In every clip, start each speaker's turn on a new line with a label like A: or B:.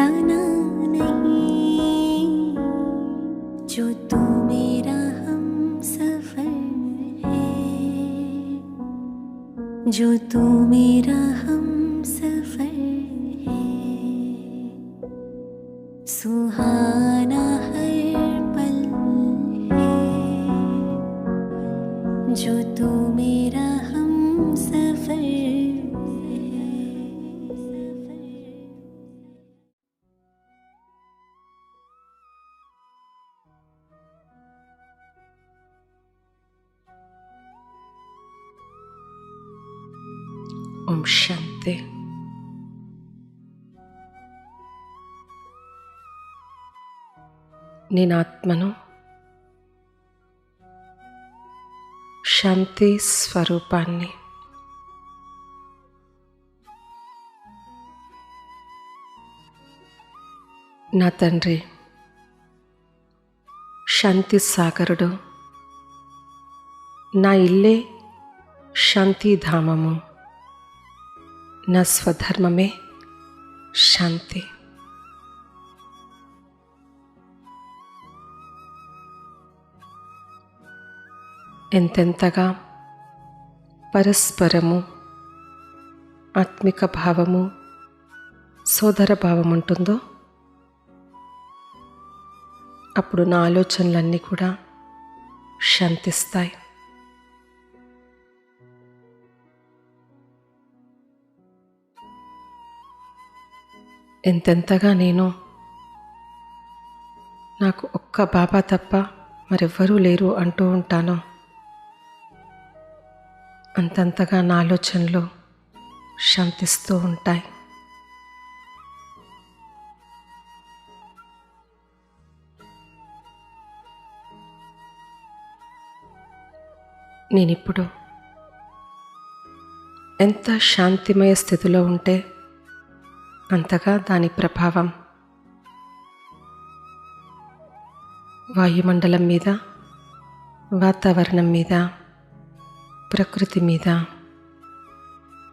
A: जाना नहीं, जो तू मेरा हम सफर है, जो तू मेरा हम सफर है। सुहाना हर पल है, जो तू मेरा हम सफर है।
B: ఓం శాంతి. నేను ఆత్మను, శాంతి స్వరూపాన్ని. నా తండ్రి శాంతి సాగరుడు. నా ఇల్లే శాంతిధామము. నా స్వధర్మమే శాంతి. ఎంతెంతగా పరస్పరము ఆత్మిక భావము, సోదర భావం ఉంటుందో అప్పుడు నా ఆలోచనలన్నీ కూడా శాంతిస్తాయి. ఎంతెంతగా నేను నాకు ఒక్క బాబా తప్ప మరెవ్వరూ లేరు అంటూ ఉంటానో అంతంతగా నా ఆలోచనలు శాంతిస్తూ ఉంటాయి. నేనిప్పుడు ఎంత శాంతిమయ స్థితిలో ఉంటే అంతగా దాని ప్రభావం వాయుమండలం మీద, వాతావరణం మీద, ప్రకృతి మీద,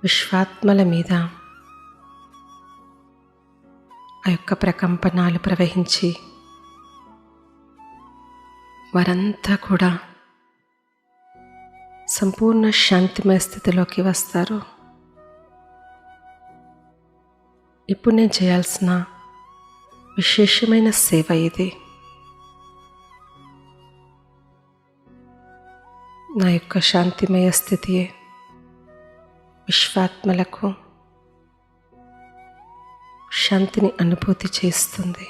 B: విశ్వాత్మల మీద ఆ యొక్క ప్రకంపనాలు ప్రవహించి వారంతా కూడా సంపూర్ణ శాంతిమయ స్థితిలోకి వస్తారు. ఇప్పుడు నేను చేయాల్సిన విశేషమైన సేవ ఇది. నా యొక్క శాంతిమయ స్థితియే విశ్వాత్మలకు శాంతిని అనుభూతి చేస్తుంది.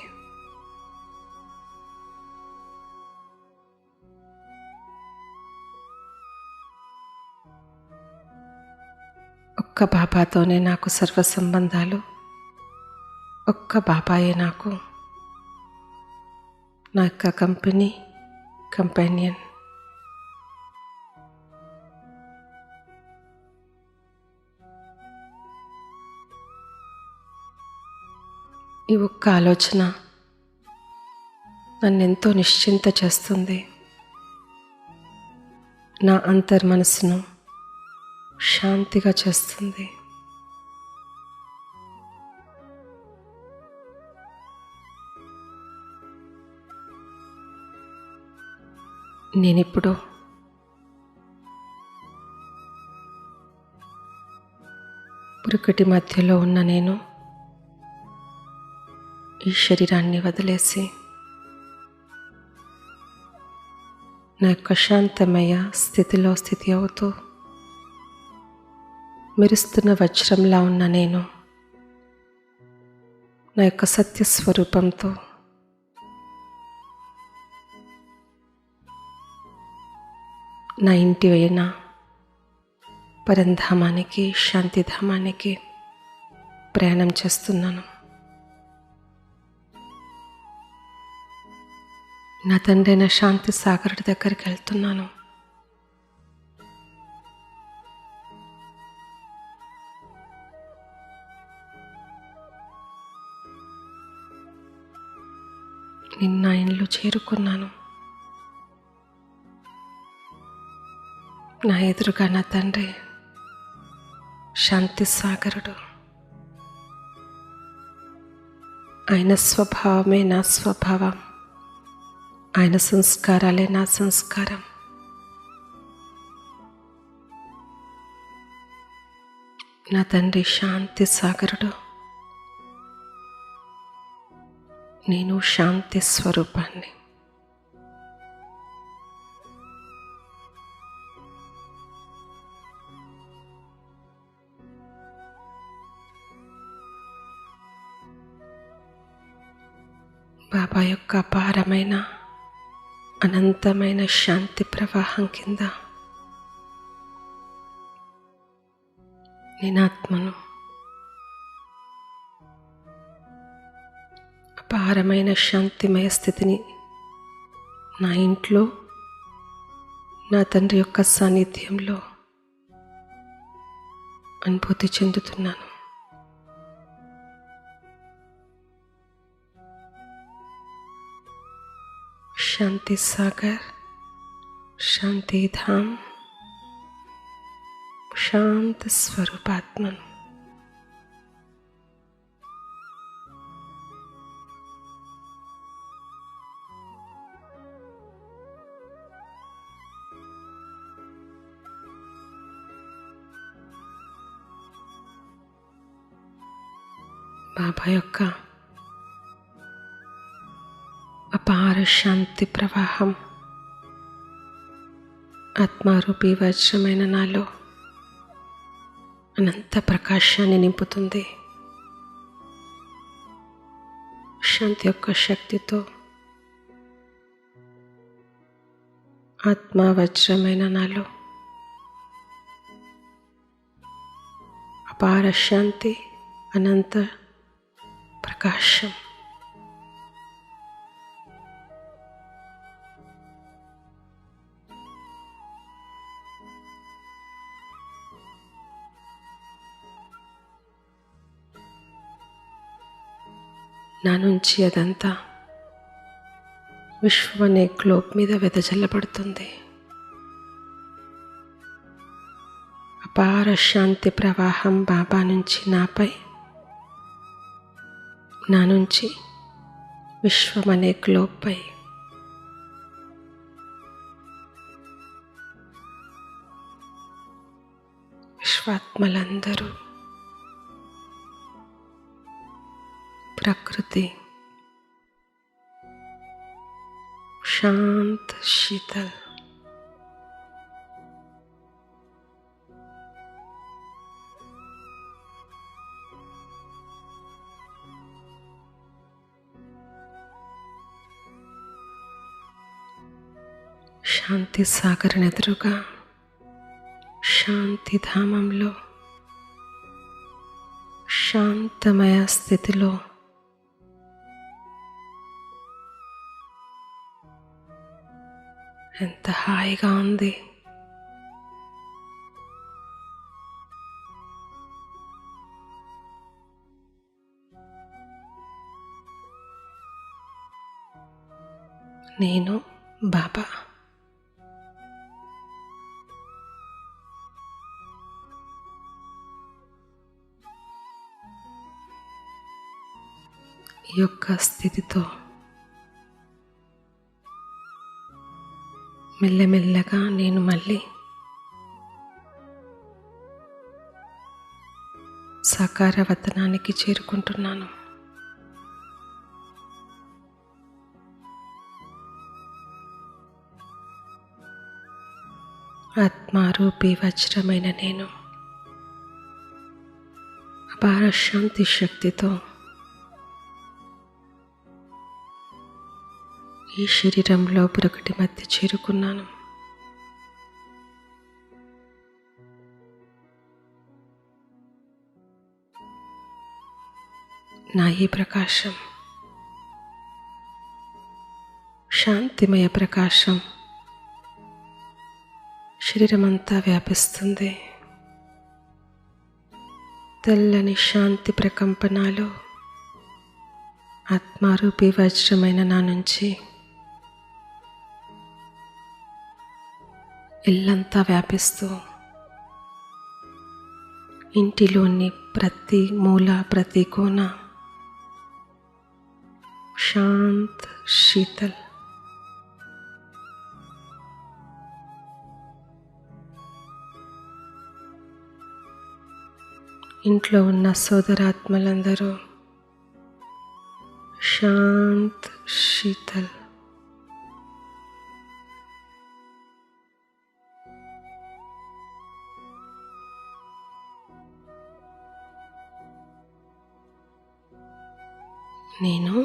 B: ఒక్క బాబాతోనే నాకు సర్వ సంబంధాలు. ఒక్క బాబాయే నాకు నా యొక్క కంపానియన్. ఈ ఒక్క ఆలోచన నన్నెంతో నిశ్చింత చేస్తుంది. నా అంతర్మనస్సును శాంతిగా చేస్తుంది. నేనిప్పుడు పురుకటి మధ్యలో ఉన్న నేను ఈ శరీరాన్ని వదిలేసి నా యొక్క శాంతమయ స్థితిలో స్థితి అవుతూ మెరుస్తున్న వజ్రంలా ఉన్న నేను నా యొక్క సత్యస్వరూపంతో నా ఇంటి అయిన పరంధామానికి, శాంతిధామానికి ప్రయాణం చేస్తున్నాను. నా తండ్రైన శాంతి సాగరుడి దగ్గరికి వెళ్తున్నాను. నిన్న ఇంట్లో చేరుకున్నాను. నా ఎదురుగా నా తండ్రి శాంతి సాగరుడు. ఆయన స్వభావమే నా స్వభావం, ఆయన సంస్కారాలే నా సంస్కారం. నా తండ్రి శాంతి సాగరుడు, నేను శాంతి స్వరూపాన్ని. బాబా యొక్క అపారమైన అనంతమైన శాంతి ప్రవాహం కింద నేను ఆత్మను. అపారమైన శాంతిమయ స్థితిని నా ఇంట్లో, నా తండ్రి యొక్క సాన్నిధ్యంలో అనుభూతి చెందుతున్నాను. శాంతి సాగర్, శాంతి ధామ్, శాంత స్వరూపాత్మను. బాబా యొక్క అపార శాంతి ప్రవాహం ఆత్మారూపీ వజ్రమైన నాలో అనంత ప్రకాశాన్ని నింపుతుంది. శాంతి యొక్క శక్తితో ఆత్మ వజ్రమైన నాలో అపార శాంతి, అనంత ప్రకాశం. నా నుంచి అదంతా విశ్వం అనే గ్లోబ్ మీద వెదజల్లబడుతుంది. అపార శాంతి ప్రవాహం బాబా నుంచి నాపై, నా నుంచి విశ్వం అనే గ్లోబ్పై విశ్వాత్మలందరూ, प्रकृति शांत शीतल, శాంతి సాగర్ ఎదురుగా శాంతి ధామంలో శాంతమయ స్థితిలో ఎంత హాయిగా ఉంది. నేను బాబా. ఈ యొక్క స్థితితో మెల్లమెల్లగా నేను మళ్ళీ సాకారవతనానికి చేరుకుంటున్నాను. ఆత్మారూపీ వజ్రమైన నేను అపార శాంతి శక్తితో ఈ శరీరంలో పురకటి మధ్య చేరుకున్నాను. నా ఈ ప్రకాశం, శాంతిమయ ప్రకాశం శరీరమంతా వ్యాపిస్తుంది. తెల్లని శాంతి ప్రకంపనాలు ఆత్మారూపీ వజ్రమైన నా నుంచి ఇల్లంతా వ్యాపిస్తూ ఇంటిలోని ప్రతి మూల, ప్రతి కోణ शांत शीतल। ఇంట్లో ఉన్న సోదరాత్మలందరూ శాంత్ శీతల్. నేను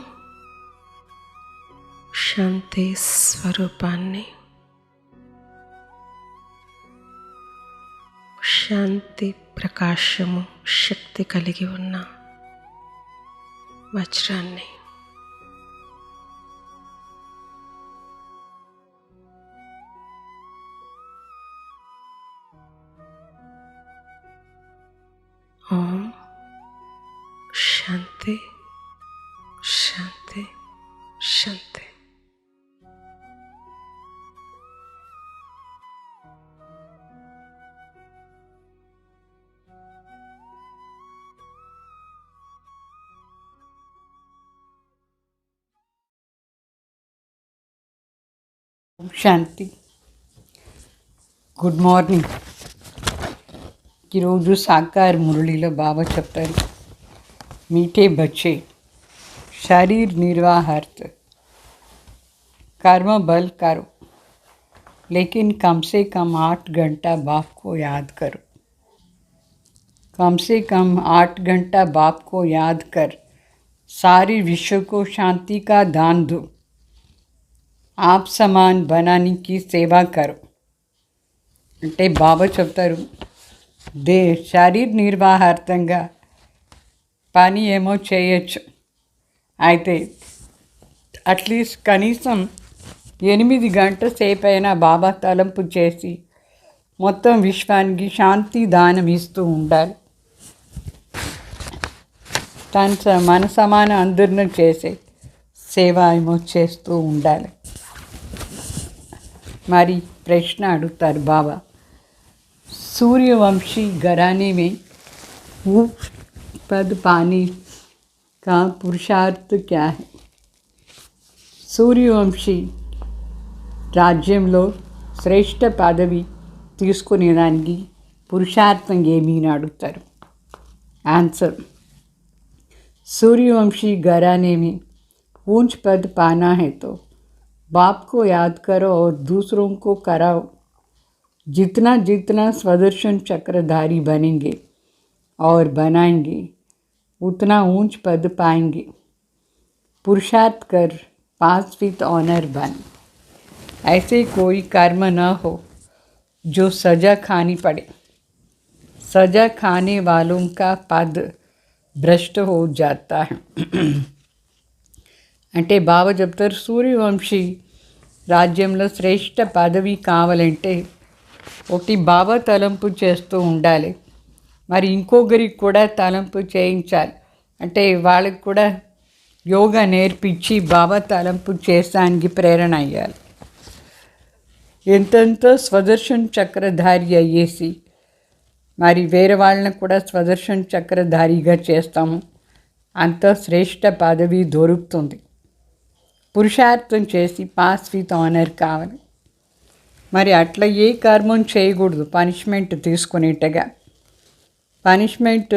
B: శాంతి స్వరూపాన్ని, శాంతి ప్రకాశము శక్తి కలిగి ఉన్న వజ్రాన్ని. ఓం శాంతి శాంతి శాంతి.
C: శాంతి. Good morning. ఈరోజు సాకార్ మురళిలో బాబా చెప్తారు, मीठे बच्चे शरीर निर्वाहार्थ कर्म बल करो, लेकिन कम से कम 8 घंटा बाप को याद करो. कम से कम 8 घंटा बाप को याद कर सारे विश्व को शांति का दान दो. आप समान बनाने की सेवा करो. అంటే బాబా చెప్తారు, శరీర నిర్వాహార్థంగా పని ఏమో చేయొచ్చు, అయితే అట్లీస్ట్ కనీసం 8 గంటల సేపు అయినా బాబా తలంపు చేసి మొత్తం విశ్వానికి శాంతి దానం ఇస్తూ ఉండాలి. మన సమాన అందరిని చేసే సేవ ఏమో చేస్తూ ఉండాలి. మరి ప్రశ్న అడుగుతారు బాబా, सूर्यवंशी घराने में पद पाने का पुरुषार्थ क्या है? సూర్యవంశీ రాజ్యంలో శ్రేష్ఠ పదవి తీసుకునేదానికి పురుషార్థం ఏమీ అని అడుగుతారు. ఆన్సర్, सूर्यवंशी घराने में ऊंच पद पाना है तो बाप को याद करो और दूसरों को कराओ. जितना जितना स्वदर्शन चक्रधारी बनेंगे और बनाएंगे उतना ऊंच पद पाएंगे. पुरुषार्थ कर पास विथ ऑनर बन. ऐसे कोई कर्म न हो जो सजा खानी पड़े. सजा खाने वालों का पद भ्रष्ट हो जाता है. అంటే బాబా చెప్తారు, సూర్యవంశీ రాజ్యంలో శ్రేష్ఠ పదవి కావాలంటే ఒకటి బాబా తలంపు చేస్తూ ఉండాలి, మరి ఇంకొకరికి కూడా తలంపు చేయించాలి. అంటే వాళ్ళకి కూడా యోగా నేర్పించి బాబా తలంపు చేసానికి ప్రేరణ అయ్యాలి. ఎంతెంతో స్వదర్శన్ చక్రధారి అయ్యేసి మరి వేరే వాళ్ళని కూడా స్వదర్శన్ చక్రధారిగా చేస్తాము, అంత శ్రేష్ఠ పదవి దొరుకుతుంది. పురుషార్థం చేసి పాస్ విత్ ఆనర్ కావాలి. మరి అట్లా ఏ కర్మం చేయకూడదు పనిష్మెంట్ తీసుకునేట్టుగా, పనిష్మెంట్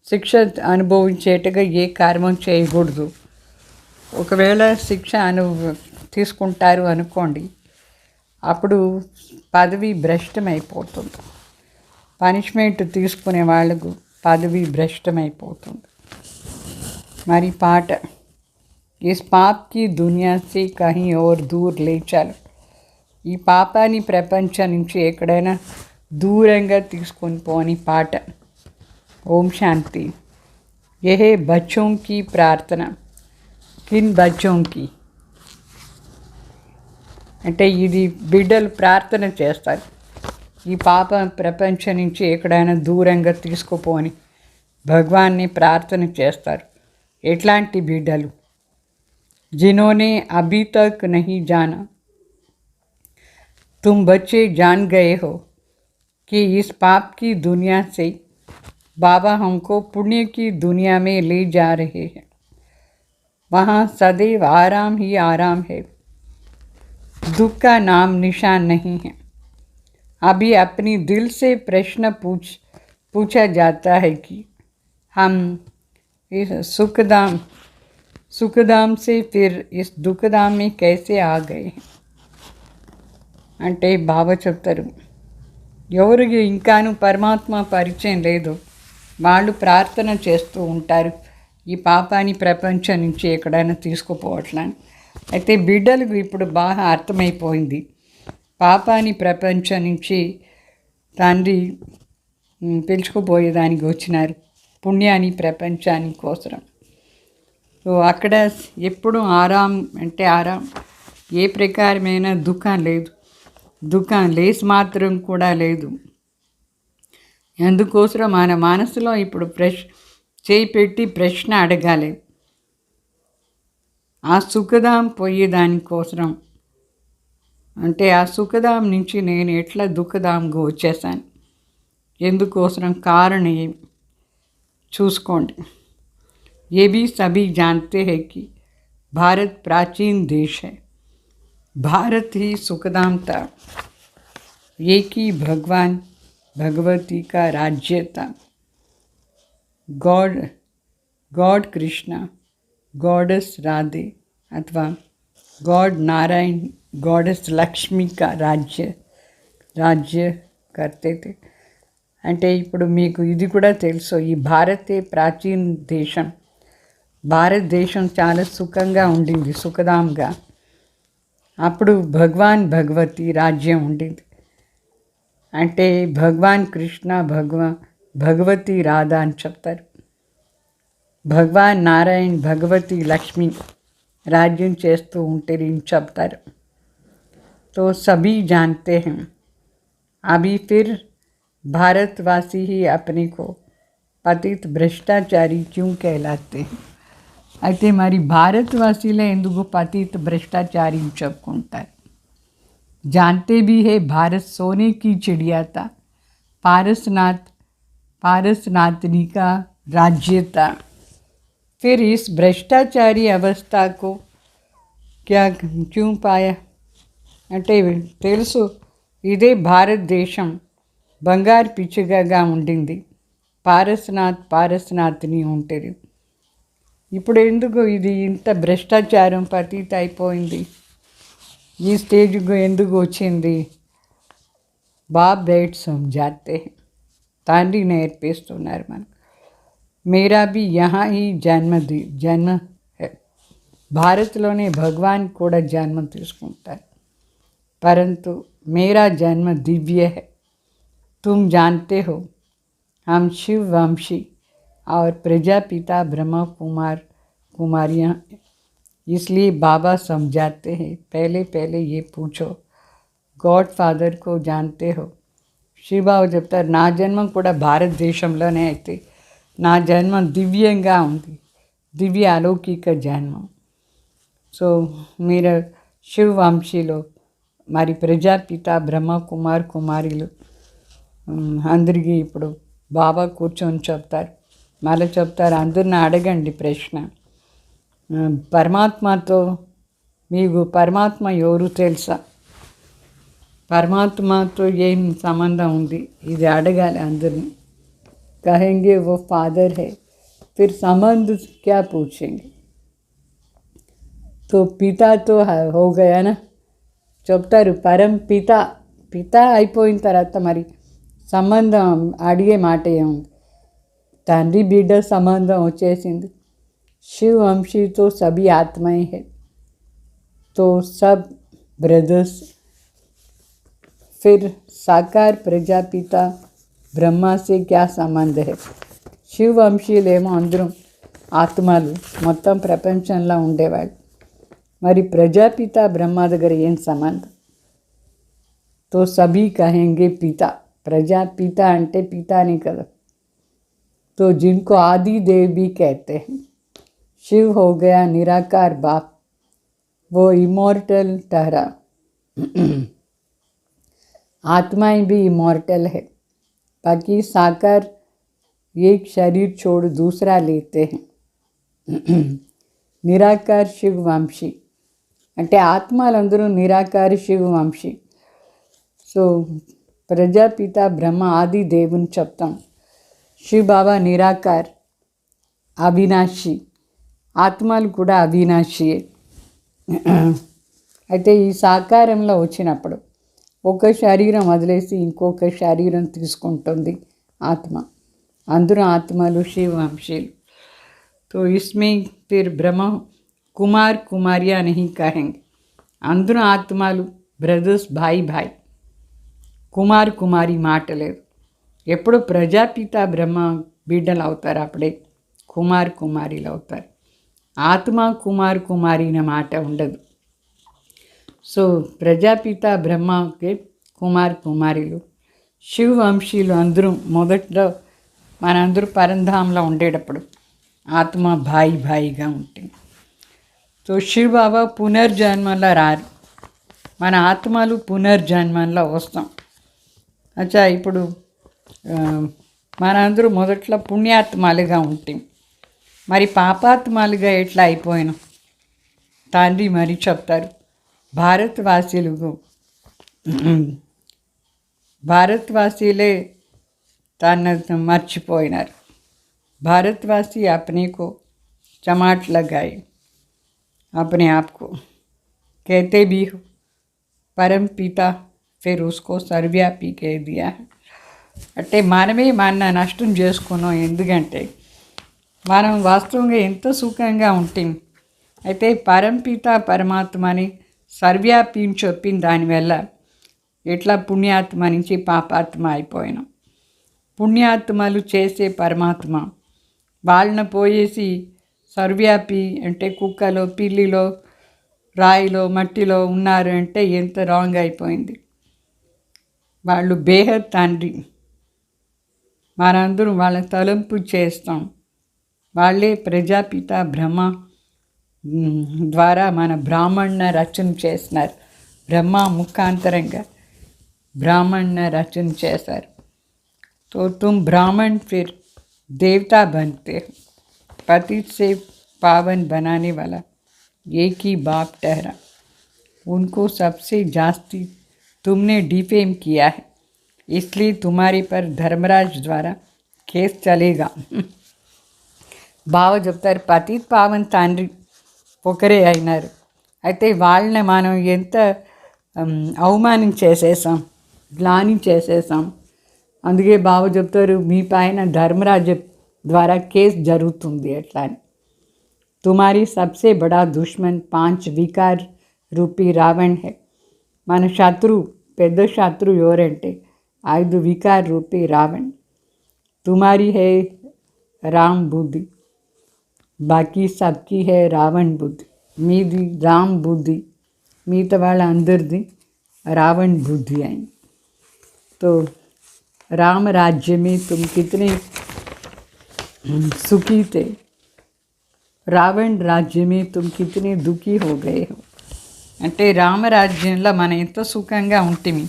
C: శిక్ష అనుభవించేట్టుగా ఏ కర్మం చేయకూడదు. ఒకవేళ శిక్ష తీసుకుంటారు అనుకోండి, అప్పుడు పదవి భ్రష్టమైపోతుంది. పనిష్మెంట్ తీసుకునే వాళ్ళకు పదవి భ్రష్టమైపోతుంది. మరి పాట, इस पाप की दुनिया से कहीं और दूर ले चलो. ఈ పాపాన్ని ప్రపంచం నుంచి ఎక్కడైనా దూరంగా తీసుకొని పోని పాట. ఓం శాంతి. యహే బచ్చోं की ప్రార్థన. కిన్ బచ్చోं की అంటే ఇది బిడ్డలు ప్రార్థన చేస్తారు, ఈ పాప ప్రపంచం నుంచి ఎక్కడైనా దూరంగా తీసుకుపోని భగవాన్ని ప్రార్థన చేస్తారు. ఎట్లాంటి బిడ్డలు? जिन्होंने अभी तक नहीं जाना, तुम बच्चे जान गए हो कि इस पाप की दुनिया से बाबा हमको पुण्य की दुनिया में ले जा रहे हैं. वहाँ सदैव आराम ही आराम है, दुख का नाम निशान नहीं है। अभी अपनी दिल से प्रश्न पूछा जाता है कि हम इस सुखधाम से फिर इस दुखधाम में कैसे आ गए అంటే బాబా చెప్తారు, ఎవరికి ఇంకాను పరమాత్మ పరిచయం లేదు వాళ్ళు ప్రార్థన చేస్తూ ఉంటారు ఈ పాపాన్ని ప్రపంచం నుంచి ఎక్కడైనా తీసుకుపోవట్లని. అయితే బిడ్డలకు ఇప్పుడు బాగా అర్థమైపోయింది, పాపాన్ని ప్రపంచం నుంచి తండ్రి పిలుచుకుపోయేదానికి వచ్చినారు, పుణ్యాన్ని ప్రపంచాని కోసం. సో అక్కడ ఎప్పుడు ఆరాం అంటే ఆరాం, ఏ ప్రకారమైన దుఃఖం లేదు, దుఃఖం లేసి మాత్రం కూడా లేదు. అందుకోసం మన మనసులో ఇప్పుడు చేయి పెట్టి ప్రశ్న అడగాలి, ఆ సుఖధాం పోయేదానికోసం అంటే ఆ సుఖధాం నుంచి నేను ఎట్లా దుఃఖధాంగా వచ్చేసాను, ఎందుకోసం కారణం ఏమి చూసుకోండి. ये भी सभी जानते हैं कि भारत प्राचीन देश है, भारत ही सुखधाम था, एक ही भगवान भगवती का राज्य था. गॉड कृष्णा, गॉडेस राधे अथवा गॉड नारायण, गॉडेस लक्ष्मी का राज्य करते थे. అంటే ఇప్పుడు మీకు ఇది కూడా తెలుసు, ఈ భారతే ప్రాచీన దేశం, భారతదేశం చాలా సుఖంగా ఉండింది, సుఖధాంగా. అప్పుడు భగవాన్ భగవతి రాజ్యం ఉండింది. అంటే భగవాన్ కృష్ణ, భగవతి రాధా అని చెప్తారు, భగవాన్ నారాయణ్, భగవతి లక్ష్మి राज्य చేస్తూ ఉంటారు అని చెప్తారు. तो सभी जानते हैं. अभी फिर भारतवासी ही अपने को पतित भ्रष्टाचारी क्यों कहलाते हैं. అయితే మరి భారతవాసీలే ఎందుకు పతిత భ్రష్టాచారి చెప్పుకుంటారు. जानते भी है भारत सोने की चिड़िया था, पारसनाथनी का राज्य था. फिर इस भ्रष्टाचारी अवस्था को क्या क्यों पाया అంటే తెలుసు, ఇదే భారతదేశం బంగారు పిచ్చుగగా ఉండింది, పారసనాథ్ని ఉంటుంది. ఇప్పుడు ఎందుకు ఇది ఇంత భ్రష్టాచారం పతిత అయిపోయింది, ఈ స్టేజ్కు ఎందుకు వచ్చింది. బాబ్ బేట్ సమझाते हैं, తండ్రి నేర్పిస్తున్నారు మనకు. मेरा भी यहाँ ही जन्म है, భారత్లోనే భగవాన్ కూడా జన్మ తీసుకుంటారు. परंतु मेरा जन्म दिव्य है. तुम जानते हो हम शिव वंशी और प्रजापिता ब्रह्मा कुमारियाँ, इसलिए बाबा समझाते हैं, पहले ये पूछो, गॉड फादर को जानते हो. శివబాబు చెప్తారు, నా జన్మం కూడా భారతదేశంలోనే అయితే నా జన్మం దివ్యంగా ఉంది, దివ్య అలౌకిక జన్మం. సో మీరు శివ వంశీలో మరి ప్రజాపిత బ్రహ్మ కుమారులు అందరికీ ఇప్పుడు బాబా కూర్చొని చెప్తారు, మళ్ళీ చెప్తారు, అందరిని అడగండి ప్రశ్న, పరమాత్మతో మీకు పరమాత్మ ఎవరు తెలుసా, పరమాత్మతో ఏం సంబంధం ఉంది, ఇది అడగాలి అందరినీ. कहेंगे वो फादर है, फिर संबंध क्या पूछेंगे. तो पिता तो हो गया ना, చెప్తారు పరం పిత అయిపోయిన తర్వాత మరి సంబంధం అడిగే మాట ఏముంది, తండ్రి బిడ్డ సంబంధం వచ్చేసింది. शिव वंशी तो सभी आत्माएं हैं, तो सब ब्रदर्स. फिर साकार प्रजापिता బ్రహ్మ से क्या సంబంధ है. శివ వంశీయులేమో అందరం ఆత్మలు, మొత్తం ప్రపంచంలో ఉండేవాళ్ళు, మరి ప్రజాపిత బ్రహ్మ దగ్గర ఏం సంబంధం. तो सभी कहेंगे पिता, प्रजापिता అంటే పితానే కదా. तो जिनको आदि देव भी कहते हैं, शिव हो गया निराकार बाप, वो इमॉर्टल ठहरा. आत्माएं भी इमॉर्टल है, बाकी साकार एक शरीर छोड़ दूसरा लेते हैं. నిరాకార శివవంశీ అంటే ఆత్మలందరూ నిరాకార శివవంశీ. సో ప్రజాపిత బ్రహ్మ ఆది దేవుని చెప్తాం. శివ బాబా నిరాకార్, అవినాశి, ఆత్మలు కూడా అవినాశియే. అయితే ఈ సాకారంలో వచ్చినప్పుడు ఒక శరీరం వదిలేసి ఇంకొక శరీరం తీసుకుంటుంది ఆత్మ. అందరూ ఆత్మలు శివవంశీలు. तो इसमें फिर ब्रह्म कुमार कुमारियाँ नहीं कहेंगे. అందరూ ఆత్మలు బ్రదర్స్, భాయ్. కుమార్ కుమారి మాట లేదు. ఎప్పుడు ప్రజాపిత బ్రహ్మ బిడ్డలు అవుతారు, అప్పుడే కుమార్ కుమారీలు అవుతారు. ఆత్మ కుమార్ కుమారి అనే మాట ఉండదు. సో ప్రజాపిత బ్రహ్మకి కుమార్ కుమారీలు, శివవంశీలు అందరూ మొదట్లో మనందరూ పరంధాంలో ఉండేటప్పుడు ఆత్మ భాయిగా ఉంటుంది. సో శివ బాబా పునర్జన్మలో రారు, మన ఆత్మలు పునర్జన్మలో వస్తాం. అచ్చా, ఇప్పుడు మనందరూ మొదట్లో పుణ్యాత్మాలుగా ఉంటాం, మరి పాపాత్మాలుగా ఎట్లా అయిపోయినాం? తండ్రి మరి చెప్తారు, భారతవాసీలే తన మర్చిపోయినారు. भारतवासी अपने को चमाट लगाए, अपने आप को कहते भी हो परम पिता, फिर उसको सर्वव्यापी कह दिया है. అంటే మనమే మన నష్టం చేసుకున్నాం. ఎందుకంటే మనం వాస్తవంగా ఎంతో సుఖంగా ఉంటాం. అయితే పరంపిత పరమాత్మని సర్వ్యాపి అని చెప్పిన దానివల్ల ఎట్లా పుణ్యాత్మ నుంచి పాపాత్మ అయిపోయినాం. పుణ్యాత్మలు చేసే పరమాత్మ వాళ్ళని పోయేసి సర్వ్యాపి అంటే కుక్కలో, పిల్లిలో, రాయిలో, మట్టిలో ఉన్నారు అంటే ఎంత రాంగ్ అయిపోయింది. వాళ్ళు బేహద్ తండ్రి, మనందరం వాళ్ళ తలంపు చేస్తాం. వాళ్ళే ప్రజాపిత బ్రహ్మ ద్వారా మన బ్రాహ్మణ రచన చేసినారు. బ్రహ్మ ముఖాంతరంగా బ్రాహ్మణ రచన చేశారు. तो तुम ब्राह्मण फिर देवता बनते हो. पतित से पावन बनाने वाला एक ही बाप ठहरा. उनको सबसे जास्ती तुमने डिफेम किया है, इसलिए तुम्हारे पर धर्मराज द्वारा केस चलेगा. బావ చెప్తారు, పతిత్ పావన్ తండ్రి ఒకరే అయినారు. అయితే వాళ్ళని మనం ఎంత అవమానం చేసేసాం, గ్లాని చేసేసాం. అందుకే బాబు చెప్తారు, మీ పైన ధర్మరాజు ద్వారా కేసు జరుగుతుంది ఎట్లా అని. తుమారీ సబ్సే బడా దుష్మన్ 5 వికార్ రూపీ రావణ్ హే. మన శత్రువు, పెద్ద శత్రువు ఎవరంటే 5 వికార్ రూపీ రావణ్. తుమారీ హే రామ్ బుద్ధి, బాకీ సబ్కి హే రావణ్ బుద్ధి. మీది రామ్ బుద్ధి, మిగతా వాళ్ళ అందరిది రావణ్ బుద్ధి అయింది. तो राम राज्य में तुम कितने सुखी थे, రావణ్ రాజ్యం में तुम कितने दुखी हो गए हो. అంటే రామరాజ్యంలో మనం ఎంత సుఖంగా ఉంటిమి,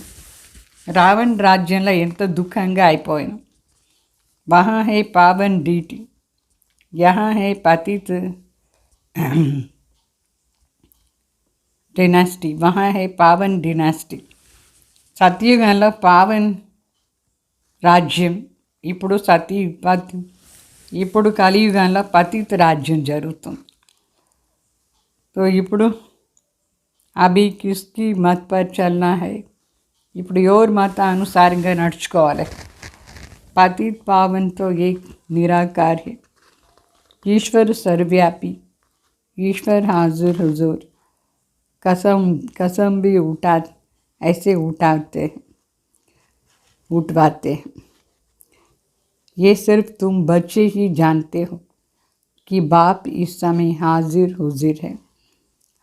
C: రావణ్ రాజ్యంలో ఎంత దుఃఖంగా అయిపోయాం. వహా హే పావన్ డీటి, యహా హే పతిత్ డినాస్టీ, వహా హే పావన్ డినాస్టీ. సత్యుగంలో పావన్ రాజ్యం, ఇప్పుడు కలియుగంలో పతిత రాజ్యం జరుగుతుంది. तो ఇప్పుడు అభి కిస్కి మత్ పర్ చల్నా హై, ఇప్పుడు ఎవరు మత అనుసారంగా నడుచుకోవాలి. పతిత్ పావన్తో ఏక్ నిరాకార్ హై, ఈశ్వర్ సర్వ్యాపి, ఈశ్వర్ హాజుర్ హుజూర్. कसम भी ऐसे उठवाते हैं. ये सिर्फ तुम बच्चे ही जानते हो कि बाप इस समय हाजिर हुजिर है.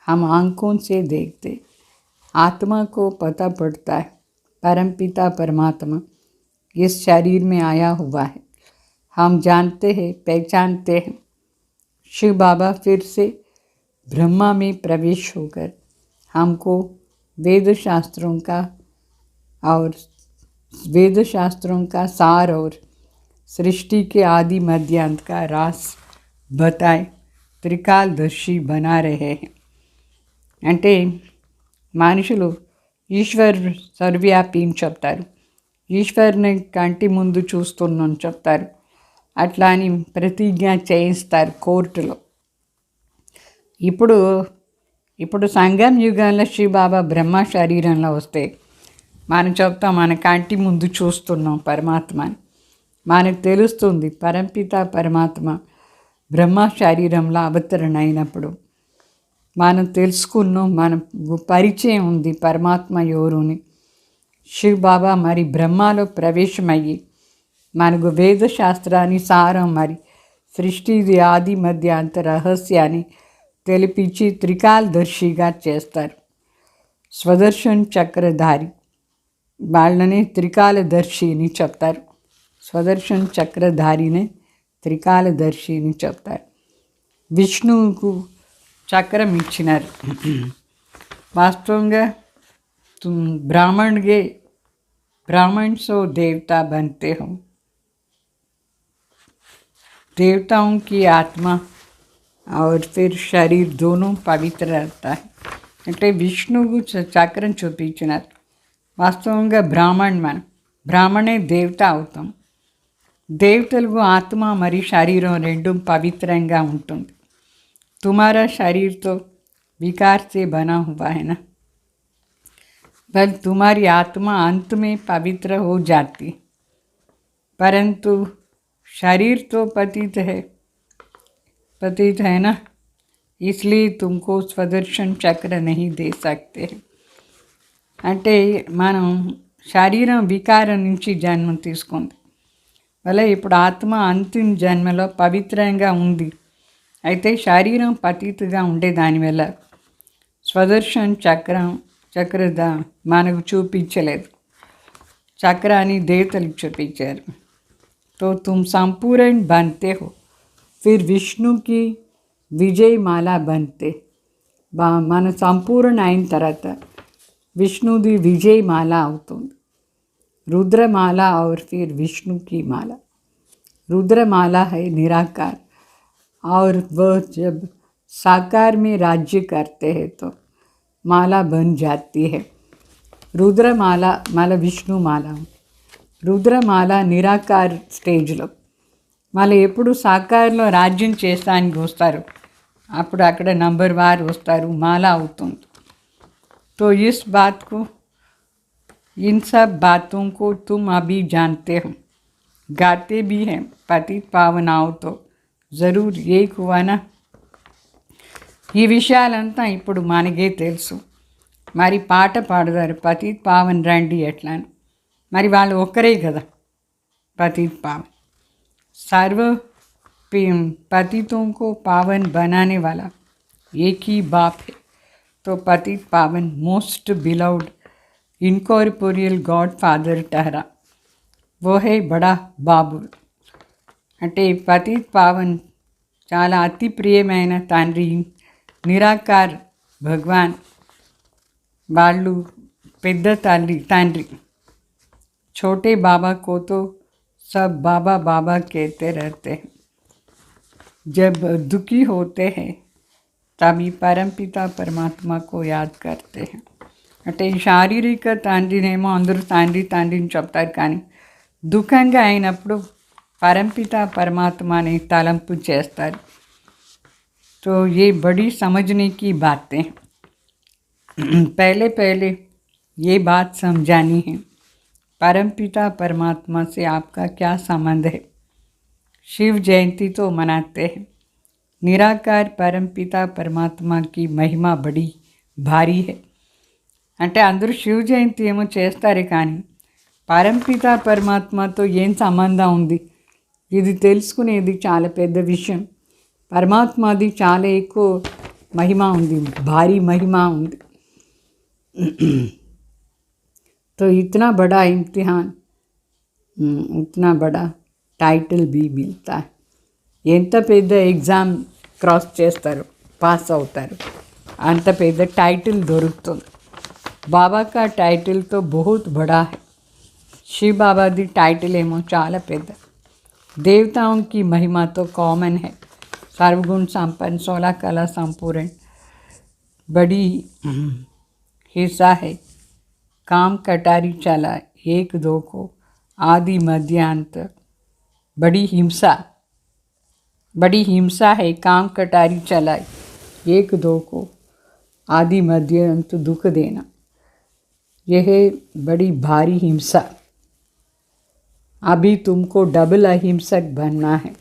C: हम आंखों से देखते, आत्मा को पता पड़ता है परमपिता परमात्मा इस शरीर में आया हुआ है. हम जानते हैं, पहचानते हैं. शिव बाबा फिर से ब्रह्मा में प्रवेश होकर हमको वेद शास्त्रों का सार और सृष्टि के आदि मध्य अंत का रास बताए త్రికాలదర్శి బనా రహే హై. అంటే మనుషులు ఈశ్వర్ సర్వవ్యాపి అని చెప్తారు, ఈశ్వర్ని కంటి ముందు చూస్తున్నాను చెప్తారు. అట్లా అని ప్రతిజ్ఞ చేయిస్తారు కోర్టులో. ఇప్పుడు సంగం యుగంలో శివబాబా బ్రహ్మ శరీరంలో వస్తే మనం చెప్తాం మన కంటి ముందు చూస్తున్నాం పరమాత్మని. మనకు తెలుస్తుంది పరంపిత పరమాత్మ బ్రహ్మ శరీరంలో అవతరణ అయినప్పుడు మనం తెలుసుకున్నాం, మన పరిచయం ఉంది పరమాత్మ ఎవరుని. శివ్ బాబా మరి బ్రహ్మలో ప్రవేశమయ్యి మనకు వేదశాస్త్రాన్ని సారం మరి సృష్టిది ఆది మధ్య అంత రహస్యాన్ని తెలిపించి త్రికాలదర్శిగా చేస్తారు. స్వదర్శన్ చక్రధారి వాళ్ళని త్రికాలదర్శిని చెప్తారు. స్వదర్శన్ చక్రధారినే త్రికాలదర్శిని చెప్తారు. విష్ణువుకు చక్రం ఇచ్చినారు. వాస్తవంగా ब्राह्मण सो देवता बनते हो. देवताओं की आत्मा और फिर शरीर दोनों पवित्र रहता है. అంటే విష్ణువు చక్రం చూపించినారు. వాస్తవంగా బ్రాహ్మణే దేవత అవుతాం. దేవతలకు ఆత్మ మరియు శరీరం రెండు పవిత్రంగా ఉంటుంది. తుమారా శరీర్తో వికార్ से बना हुआ है ना, बल तुम्हारी आत्मा अंत में पवित्र हो जाती, परंतु शरीर तो पतित है ना, इसलिए तुमको स्वदर्शन चक्र नहीं दे सकते. అంటే మనం శరీరం వికారం నుంచి జన్మ తీసుకుంది వల్ల ఇప్పుడు ఆత్మ అంతిమ జన్మలో పవిత్రంగా ఉంది. అయితే శరీరం పతితగా ఉండే దానివల్ల స్వదర్శన్ చక్రద మనకు చూపించలేదు, చక్రాన్ని దేవతలకు చూపించారు. तो तुम संपूर्ण बनते हो, फिर विष्णु की विजय माला बनते. మన సంపూర్ణ అయిన తర్వాత విష్ణుది విజయ్ మాల అవుతుంది. रुद्रमाला और फिर विष्णु की माला. रुद्रमाला है निराकार और वह जब साकार में राज्य करते हैं तो माला बन जाती है. रुद्रमाला माला विष्णु माला. రుద్రమాల నిరాకార్ స్టేజ్లో మళ్ళీ ఎప్పుడు సాకార్లో రాజ్యం చేస్తానికి వస్తారు, అప్పుడు అక్కడ నంబర్ వార్ వస్తారు, మాల అవుతుంది. तो इस बात को इन सब बातों को तुम अभी जानते हो, गाते भी हैं. पतित पावन आओ तो जरूर एक हुआ ना. ఈ విషయాలంతా ఇప్పుడు మనకే తెలుసు. మరి పాట పాడతారు పతిత్ పావన్ రండి ఎట్లా అని. మరి వాళ్ళు ఒక్కరే కదా पतित पावन. सर्व पतितों को पावन बनाने वाला एक ही बाप है. तो पतित पावन most beloved incorporeal God father ठहरा, वो है बड़ा बाबुल. అంటే పతిత్ పావన్ చాలా అతి ప్రియమైన తండ్రి నిరాకార్ భగవాన్, వాళ్ళు పెద్ద తండ్రి. छोटे बाबा को तो सब बाबा बाबा कहते रहते हैं. जब दुखी होते हैं तभी परमपिता परमात्मा को याद करते हैं. అంటే శారీరక తండ్రినేమో అందరూ తండ్రి తండ్రిని చెప్తారు, కానీ దుఃఖంగా అయినప్పుడు పరంపిత పరమాత్మని తలంపు చేస్తారు. तो ये बड़ी समझने की बातें. पहले ये बात समझानी है, परमपिता परमात्मा से आपका क्या संबंध है. शिव जयंती तो मनाते हैं. निराकार परमपिता परमात्मा की महिमा बड़ी भारी है. అంటే అందరూ శివ జయంతి ఏమో చేస్తారు, కానీ పరంపిత పరమాత్మతో ఏం సంబంధం ఉంది, ఇది తెలుసుకునేది చాలా పెద్ద విషయం. పరమాత్మది చాలా ఎక్కువ మహిమ ఉంది, భారీ మహిమ ఉంది. तो इतना बड़ा इम्तिहान, उतना बड़ा टाइटल भी मिलता है. ఎంత పెద్ద ఎగ్జామ్ క్రాస్ చేస్తారో పాస్ అవుతారు అంత పెద్ద టైటిల్ దొరుకుతుంది. బాబా కా టైటిల్ తో बहुत बड़ा है. शिव बाबा दी टाइटल ఏమో చాలా పెద్ద. देवताओं की महिमा तो कॉमन है, सर्वगुण संपन्न 16 कला संपूर्ण बड़ी हिस्सा है। काम कटारी चला एक दो को आदि मध्यांत बड़ी हिंसा है। काम कटारी चला एक दो को आदि मध्यांत दुख देना, यह है बड़ी भारी हिंसा। अभी तुमको डबल अहिंसक बनना है।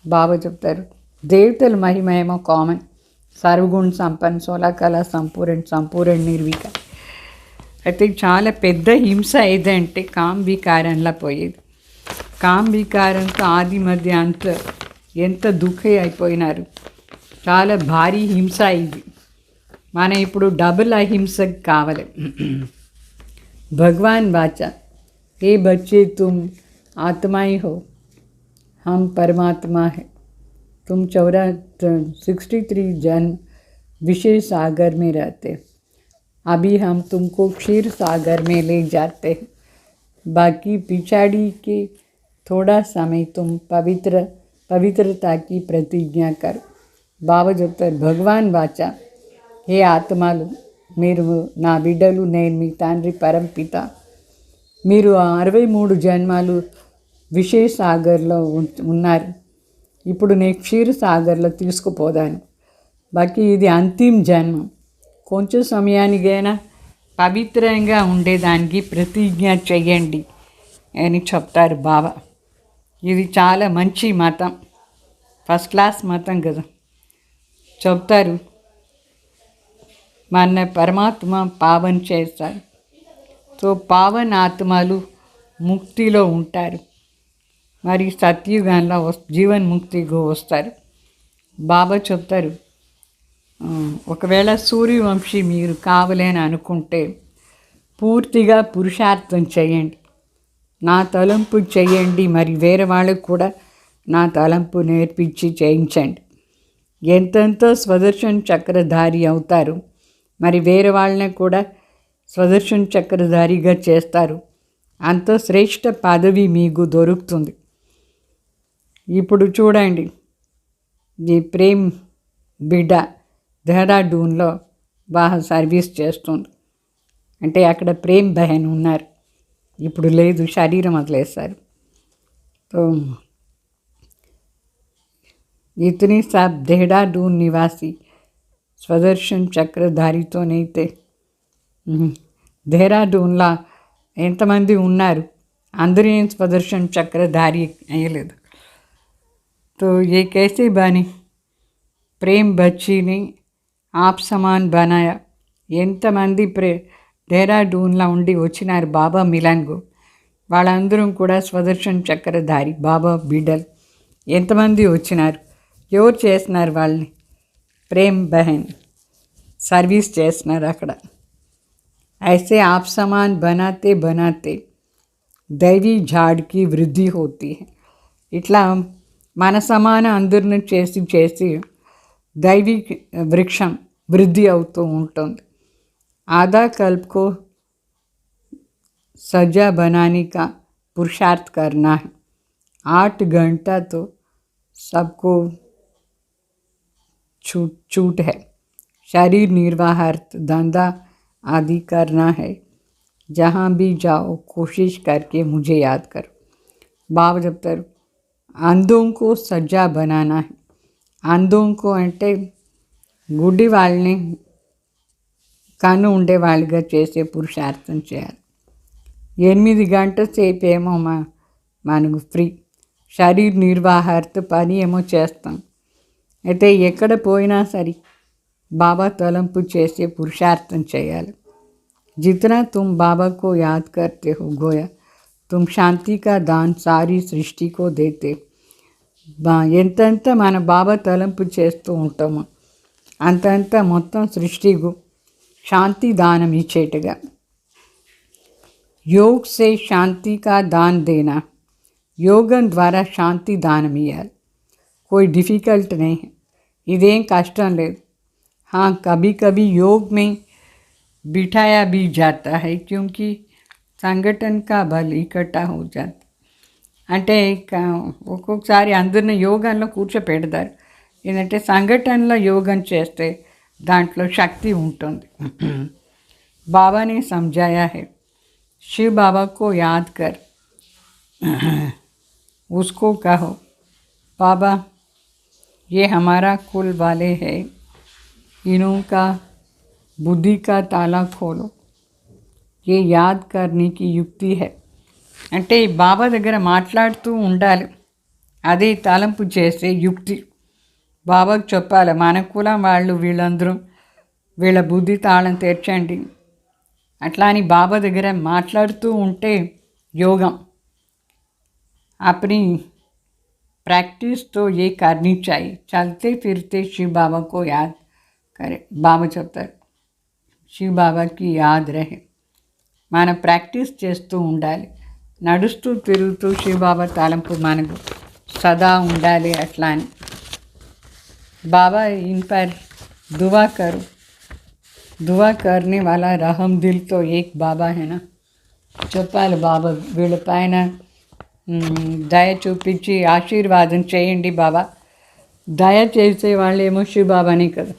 C: బాబా చెప్తారు దేవతల మహిమేమో కామన్, సర్వగుణ సంపన్న 16 కళ సంపూర్ణ నిర్విక. అయితే చాలా పెద్ద హింస ఏదంటే కామ్ వికారంలో పోయేది. కామ్ వికారంతో ఆది మధ్య అంత ఎంత దుఃఖి అయిపోయినారు. చాలా భారీ హింస ఇది. మనం ఇప్పుడు డబుల్ అహింసకు కావాలి. भगवान वाचा, हे बच्चे तुम आत्माएं हो, हम परमात्मा है। तुम 63 जन्म विशेष सागर में रहते। अभी हम तुमको क्षीर सागर में ले जाते हैं। बाकी पिछाड़ी के थोड़ा समय तुम पवित्रता की प्रतिज्ञा कर। బాబా చెప్తారు భగవాన్ వాచా, హే ఆత్మలు, మీరు నా బిడ్డలు, నేను మీ తండ్రి పరంపిత. మీరు 63 జన్మాలు విశేష సాగర్లో ఉన్నారు. ఇప్పుడు నేను క్షీర సాగర్లో తీసుకుపోదాను. బాకీ ఇది అంతిమ జన్మం. కొంచెం సమయానికైనా పవిత్రంగా ఉండేదానికి ప్రతిజ్ఞ చెయ్యండి అని చెప్తారు బాబా. ఇది చాలా మంచి మతం, ఫస్ట్ క్లాస్ మతం కదా. చెప్తారు మన పరమాత్మ పావన్ చేస్తారు. సో పావన్ ఆత్మలు ముక్తిలో ఉంటారు, మరి సత్యుగంలో జీవన్ముక్తిగా వస్తారు. బాబా చెప్తారు ఒకవేళ సూర్యవంశీ మీరు కావాలని అనుకుంటే పూర్తిగా పురుషార్థం చేయండి, నా తలంపు చేయండి, మరి వేరే వాళ్ళకు కూడా నా తలంపు నేర్పించి చేయించండి. ఎంతెంతో స్వదర్శన్ చక్రధారి అవుతారు, మరి వేరే వాళ్ళని కూడా స్వదర్శన్ చక్రధారిగా చేస్తారు. అంత శ్రేష్ఠ పదవి మీకు దొరుకుతుంది. ఇప్పుడు చూడండి, ఈ ప్రేమ్ బిడ్డ దేహరాదూన్లో బాగా సర్వీస్ చేస్తుంది. అంటే అక్కడ ప్రేమ్ బహన్ ఉన్నారు, ఇప్పుడు లేదు, శరీరం వదిలేస్తారు. तो इतनी सब देहरादून निवासी స్వదర్శన్ చక్రధారితోనైతే దేహరాదూన్లో ఎంతమంది ఉన్నారు, అందరూ ఏం స్వదర్శన్ చక్రధారి అయ్యలేదు. तो ये कैसे बने? ప్రేమ్ బచ్చీని ఆప్ సమాన్ బనాయా. ఎంతమంది దేహరాదూన్లో ఉండి వచ్చినారు బాబా మిలన్కు, వాళ్ళందరూ కూడా స్వదర్శన్ చక్రధారి బాబా బిడ్డలు. ఎంతమంది వచ్చినారు, ఎవరు చేస్తున్నారు వాళ్ళని? ప్రేమ్ బహన్ సర్వీస్ చేస్తున్నారు అక్కడ. ऐसे आप समान बनाते बनाते दैवी झाड़ की वृद्धि होती है. ఇట్లా మన సమాన అందరిని చేసి చేసి దైవీ వృక్షం వృద్ధి అవుతూ ఉంటుంది. आधा कल्प को सजा बनाने का पुरुषार्थ करना है. 8 घंटा तो सबको छूट है. शरीर निर्वाहार्थ धंधा आदि करना है. जहाँ भी जाओ कोशिश करके मुझे याद करो. బాబా చెప్తారు अंधों को सज्जा बनाना है. अंधों को అంటే గుడ్డి వాళ్ళని కన్ను ఉండే వాళ్ళుగా చేసే పురుషార్థం చేయాలి. 8 గంటల సేపు ఏమో మనకు ఫ్రీ, శరీర నిర్వాహార్థ పని ఏమో చేస్తాం. అయితే ఎక్కడ పోయినా సరే బాబా తలంపు చేసే పురుషార్థం చేయాలి. जितना तुम बाबा को याद करते हो गोया तुम शांति का दान सारी सृष्टि को देते. ఎంతంత మన బాబా తలంపు చేస్తూ ఉంటామో అంతంత మొత్తం సృష్టికు శాంతి దానం ఇచ్చేట్టుగా. योग से शांति का दान देना, యోగం ద్వారా శాంతి దానం ఇవ్వాలి. कोई डिफ़िकल्ट नहीं है, इदें कष्टम లేదు. हाँ कभी कभी योग में बिठाया भी जाता है क्योंकि संगठन का बल इकट्ठा हो जाता. అంటే ఒక్కొక్కసారి అందరిని యోగాల్లో కూర్చోపెడతారు, ఏంటంటే సంఘటనలో యోగం చేస్తే దాంట్లో శక్తి ఉంటుంది. बाबा ने समझाया है, शिव बाबा को याद कर, उसको कहो बाबा ये हमारा कुल वाले हैं, इन्हों का बुद्धि का ताला खोलो, ये याद करने की युक्ति है. అంటే ఈ బాబా దగ్గర మాట్లాడుతూ ఉండాలి, అది తలంపు చేసే యుక్తి. బాబాకు చెప్పాలి మన కులం వాళ్ళు వీళ్ళందరూ వీళ్ళ బుద్ధి తాళం తెరచండి అట్లా అని బాబా దగ్గర మాట్లాడుతూ ఉంటే యోగం. अपनी प्रैक्टिस तो ये करनी चाहिए, चलते फिरते शिव बाबा को याद करें. बाबा చెప్తారు శివ్ బాబాకి యాద్ రహే, మన ప్రాక్టీస్ చేస్తూ ఉండాలి, నడుస్తూ తిరుగుతూ శివ్ బాబా తలంపు మనకు సదా ఉండాలి అట్లా అని. बाबा इन पर दुआ करो, दुआ करने वाला रहम दिल तो एक बाबा है ना. చెప్పాలి బాబా వీళ్ళపైన దయ చూపించి ఆశీర్వాదం చేయండి బాబా. దయ చేసే వాళ్ళేమో శివ బాబానే కదా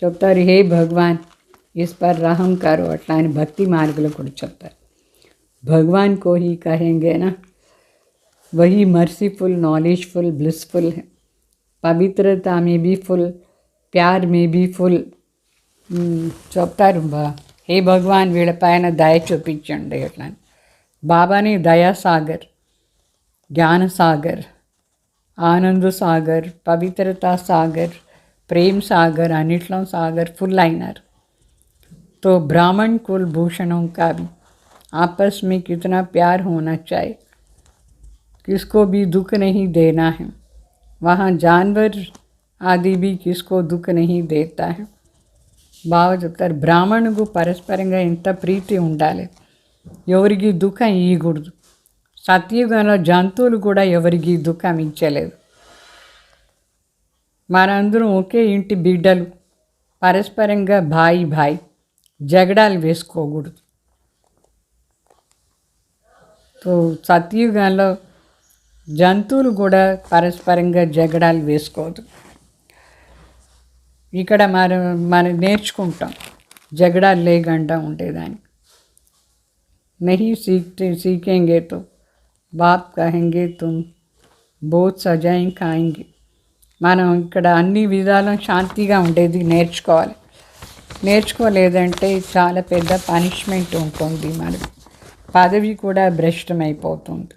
C: చెప్తారు, హే భగవాన్ ఇస్ పర్ రహం కరో అట్లా అని భక్తి మార్గంలో కూడా చెప్తారు. భగవాన్ కో హీ కహెంగే నా, వహీ మర్सीफुल नॉलेजफुल ब्लिसफुल है, పవిత్రత మే బీ ఫుల్, ప్యార్ మే బీ ఫుల్ చెప్తారు. హే భగవాన్ వీళ్ళపైన దయ చూపించండి అట్లా. బాబాని దయాసాగర్, జ్ఞాన సాగర్, ఆనంద సాగర్, పవిత్రతా సాగర్, ప్రేమ్ సాగర్, అన్నిట్లో సాగర్ ఫుల్ అయినారు. तो ब्राह्मण कुल भूषणों का भी आपस में कितना प्यार होना चाहिए, किसको भी दुख नहीं देना है. वहाँ जानवर आदि भी किसको दुख नहीं देता है. బాగా చెప్తారు బ్రాహ్మణుకు పరస్పరంగా ఎంత ప్రీతి ఉండాలి, ఎవరికి దుఃఖం ఇవ్వకూడదు. సత్యుగంలో జంతువులు కూడా ఎవరికి దుఃఖం ఇచ్చలేదు. మనందరం ఒకే ఇంటి బిడ్డలు, పరస్పరంగా భాయి భాయి జగడాలు వేసుకోకూడదు. సో సత్యుగంలో జంతువులు కూడా పరస్పరంగా జగడాలు వేసుకోవద్దు. ఇక్కడ మనం నేర్చుకుంటాం జగడాలు లేకుండా ఉండేదాన్ని. नहीं सीखेंगे तो बाप कहेंगे तुम बहुत सजाएं खाएंगे. మనం ఇక్కడ అన్ని విధాలు శాంతిగా ఉండేది నేర్చుకోవాలి. నేర్చుకోలేదంటే చాలా పెద్ద పనిష్మెంట్ ఉంటుంది, మనకి పదవి కూడా భ్రష్టమైపోతుంది.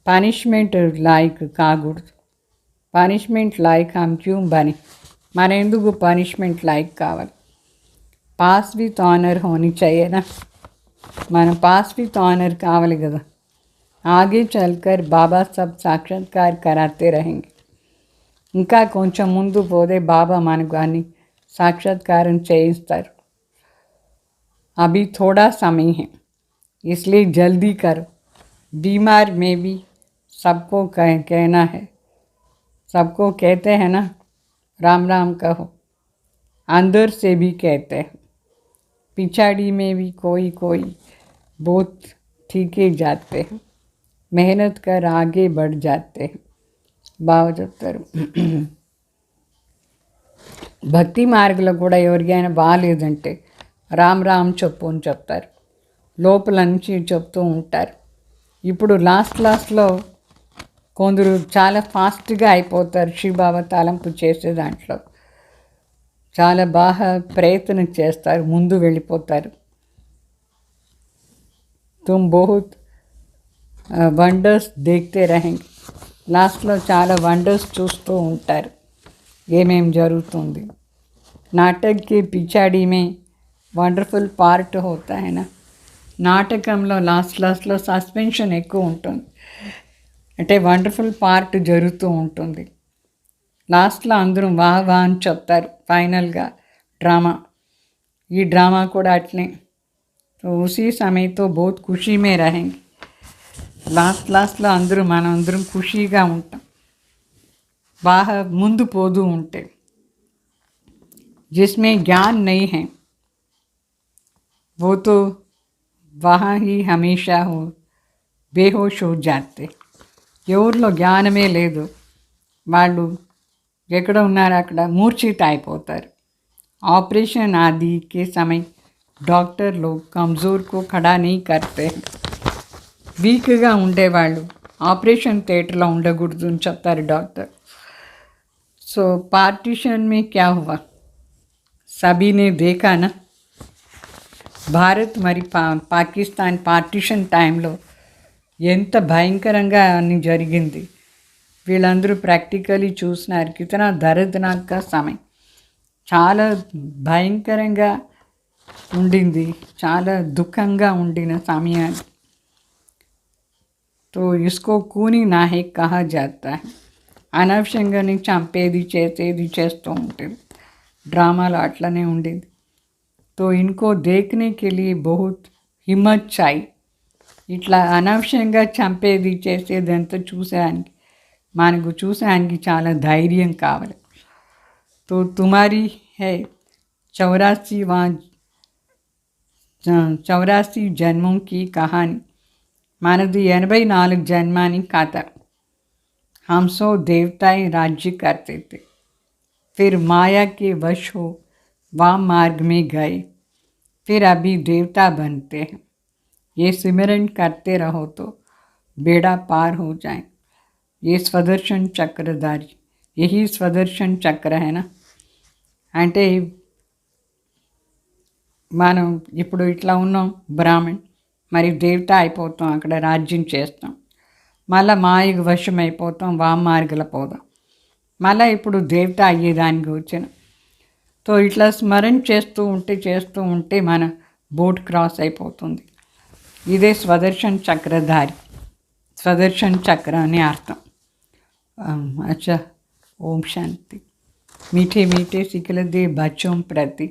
C: పనిష్మెంట్ లాయక్ కాకూడదు. పనిష్మెంట్ లాయక్ हम क्यों बने, మన ఎందుకు పనిష్మెంట్ లాయక్ కావాలి. పాస్ విత్ ఆనర్ హోనీ चाहिए ना, మనం పాస్ విత్ ఆనర్ కావాలి కదా. ఆగే చల్కర్ బాబా సబ్ సాక్షాత్కార్ కరాతే रहेंगे. ఇంకా కొంచెం ముందు పోతే బాబా మనకు అన్ని సాక్షాత్కారం చేయిస్తారు. అభి థోడా समय है इसलिए जल्दी करो. बीमार में भी सबको कहना है, सबको कहते हैं ना राम राम कहो, अंदर से भी कहते हैं. पिछाड़ी में भी कोई कोई बहुत ठीके जाते हैं, मेहनत कर आगे बढ़ जाते हैं. బాగా చెప్తారు. భక్తి మార్గంలో కూడా ఎవరికైనా బాగాలేదంటే రామ్ రామ్ చెప్పు అని చెప్తారు, లోపల నుంచి చెప్తూ ఉంటారు. ఇప్పుడు లాస్ట్లో కొందరు చాలా ఫాస్ట్గా అయిపోతారు. శివబాబా తలంపు చేసే దాంట్లో చాలా బాగా ప్రయత్నం చేస్తారు, ముందు వెళ్ళిపోతారు. तुम बहुत వండర్స్ देखते रहेंगे. లాస్ట్లో చాలా వండర్స్ చూస్తూ ఉంటారు ఏమేం జరుగుతుంది. నాటక్కి పిచాడీ మే వండర్ఫుల్ పార్ట్ హోతా है ना. నాటకంలో లాస్ట్లో సస్పెన్షన్ ఎక్కువ ఉంటుంది, అంటే వండర్ఫుల్ పార్ట్ జరుగుతూ ఉంటుంది. లాస్ట్లో అందరూ వాహ్ వాహ్ అని చెప్తారు. ఫైనల్గా డ్రామా, ఈ డ్రామా కూడా అట్లే. तो उसी समय तो बहुत खुशी में रहेंगे. లాస్ట్లో అందరూ మనందరం ఖుషీగా ఉంటాం, బాగా ముందు పోతూ ఉంటే. जिसमें ज्ञान नहीं है वो तो वहाँ ही हमेशा हो बेहोश हो जाते. ఎవరిలో జ్ఞానమే లేదు వాళ్ళు ఎక్కడ ఉన్నారు అక్కడ మూర్ఛిత అయిపోతారు. ऑपरेशन आदि के समय डॉक्टर लोग कमज़ोर को खड़ा नहीं करते. వీక్గా ఉండేవాళ్ళు ఆపరేషన్ థియేటర్లో ఉండకూడదు అని చెప్తారు డాక్టర్. సో పార్టీషన్ में क्या हुआ सभी ने देखा ना. భారత్ మరి పాకిస్తాన్ పార్టీషన్ టైంలో ఎంత భయంకరంగా అన్ని జరిగింది. వీళ్ళందరూ ప్రాక్టికలీ చూసినారు. కితనా దర్దనాక్ సమయం, చాలా భయంకరంగా ఉండింది, చాలా దుఃఖంగా ఉండిన సమయాన్ని. తో ఇస్కో కూని నాహే కహా జాతా హై. అనవసరంగానే చంపేది చేసేది చేస్తూ ఉంటుంది. డ్రామాలో అట్లనే ఉండింది. తో ఇన్కో దేఖ్నే కే లియే బహుత్ హిమ్మత్ చాయి. ఇట్లా అనవసరంగా చంపేది చేసేది అంతా చూసేదానికి, మనకు చూసేదానికి చాలా ధైర్యం కావాలి. तो तुम्हारी है 84 जन्मों की कहानी. మనది 84 జన్మాని కథ. हम सो देवताएं राज्य करते थे, फिर माया के वश हो वाम मार्ग में गए, फिर अभी देवता बनते हैं. ये सिमरन करते रहो तो बेड़ा पार हो जाए. ये स्वदर्शन चक्रधारी, यही स्वदर्शन चक्र है ना. అంటే మనం ఇప్పుడు ఇట్లా ఉన్నాం బ్రాహ్మణ్, మరి దేవత అయిపోతాం, అక్కడ రాజ్యం చేస్తాం, మళ్ళీ మాయకు వశం అయిపోతాం, వామార్గల పోదాం, మళ్ళీ ఇప్పుడు దేవత అయ్యేదానికి వచ్చిన. సో ఇట్లా స్మరణ చేస్తూ ఉంటే మన బోట్ క్రాస్ అయిపోతుంది. ఇదే స్వదర్శన్ చక్రధారి, స్వదర్శన్ చక్ర అని అర్థం. అచ్చా, ఓం శాంతి. मीठे मीठे सिखलते बच्चों प्रति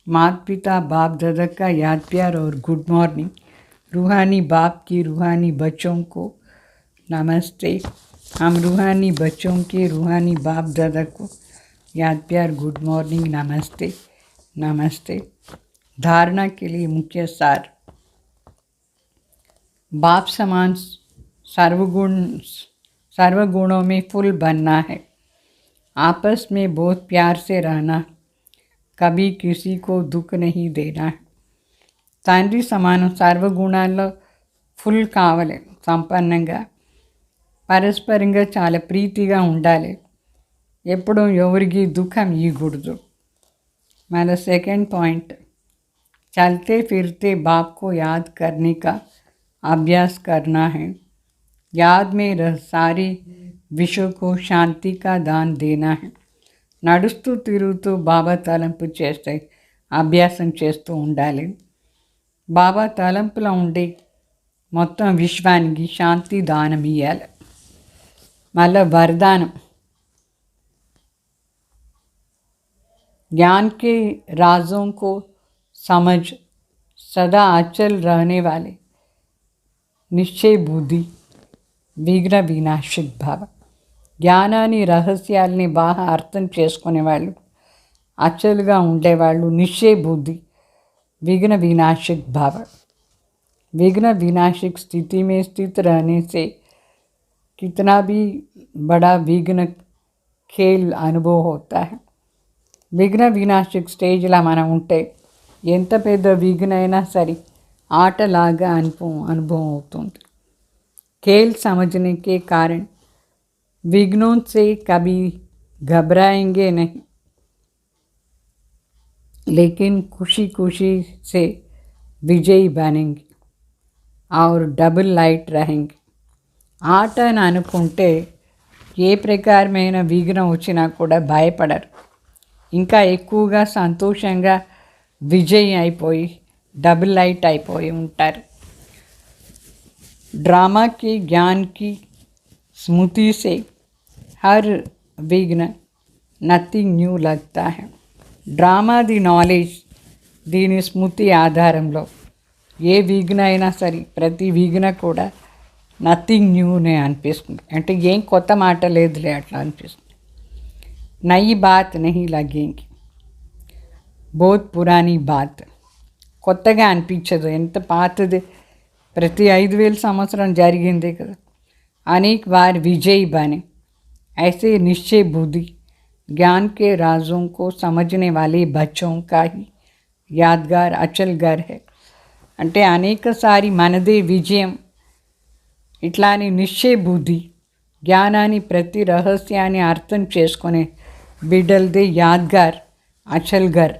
C: माता पिता बाप दादा का याद प्यार और गुड मॉर्निंग. रूहानी बाप की रूहानी बच्चों को नमस्ते. हम रूहानी बच्चों के रूहानी बाप दादा को याद प्यार गुड मॉर्निंग, नमस्ते नमस्ते. धारणा के लिए मुख्य सार. बाप समान सर्वगुणों में फुल बनना है. आपस में बहुत प्यार से रहना, कभी किसी को दुख नहीं देना. తండ్రి సమానం సర్వగుణాల్లో ఫుల్ కావాలి, సంపన్నంగా, పరస్పరంగా చాలా ప్రీతిగా ఉండాలి, ఎప్పుడూ ఎవరికి దుఃఖం ఇవ్వకూడదు. మన సెకండ్ పాయింట్, चलते फिरते बाप को याद करने का अभ्यास करना है. याद में रह सारी विश्व को शांति का दान देना है. నడుస్తూ తిరుగుతూ బాబా తలంపు చేస్తే అభ్యాసం చేస్తూ ఉండాలి. బాబా తలంపులో ఉండి మొత్తం విశ్వానికి శాంతి దానం ఇవ్వాలి. మళ్ళీ వరదానం, ज्ञान के राजों को समझ सदा अचल रहने वाले, निश्चय बुद्धि, విఘ్న వినాశక్ భావ. జ్ఞానాన్ని రహస్యాల్ని బాగా అర్థం చేసుకునేవాళ్ళు, అచలుగా ఉండేవాళ్ళు, నిశ్చయ బుద్ధి, विघ्न विनाशक भाव. विघ्न विनाशक स्थिति में स्थित रहने से कितना भी बड़ा विघ्न खेल अनुभव होता है. विघ्न विनाशक స్టేజ్లో మనం ఉంటే ఎంత పెద్ద విఘ్న అయినా సరే ఆటలాగా అనుభవం అవుతుంది. खेल समझने के कारण विघ्नों से कभी घबराएंगे नहीं, लेकिन खुशी खुशी से विजयी बनेंगे और डबल लाइट रहेंगे. ఆట అని అనుకుంటే ఏ ప్రకారమైన విఘ్నం వచ్చినా కూడా భయపడరు, ఇంకా ఎక్కువగా సంతోషంగా విజయీ అయిపోయి డబుల్ లైట్ అయిపోయి ఉంటారు. ड्रामा के ज्ञान की स्मृति से हर विघ्न नथिंग न्यू लगता है. ड्रामा दी नॉलेज, దీని స్మృతి ఆధారంలో ఏ విఘ్న అయినా సరే ప్రతి విఘ్న కూడా నథింగ్ న్యూనే అనిపిస్తుంది. అంటే ఏం కొత్త మాట లేదులే అట్లా అనిపిస్తుంది. నయి బాత్ నహీ లగేంగి, బహుత్ పురానీ బాత్, కొత్తగా అనిపించదు, ఎంత పాతది, ప్రతి 5000 సంవత్సరం జరిగిందే కదా. అనేక బార్ విజయ్ బనే, ऐसे निश्चय बुद्धि ज्ञान के राजों को समझने वाले बच्चों का ही यादगार अचल घर है. అంటే అనేకసారి మనదే విజయం ఇట్లాని నిశ్చయ బుద్ధి జ్ఞానాన్ని ప్రతి రహస్యాన్ని అర్థం చేసుకునే బిడ్డలదే యాద్గార్ అచల్ ఘర్.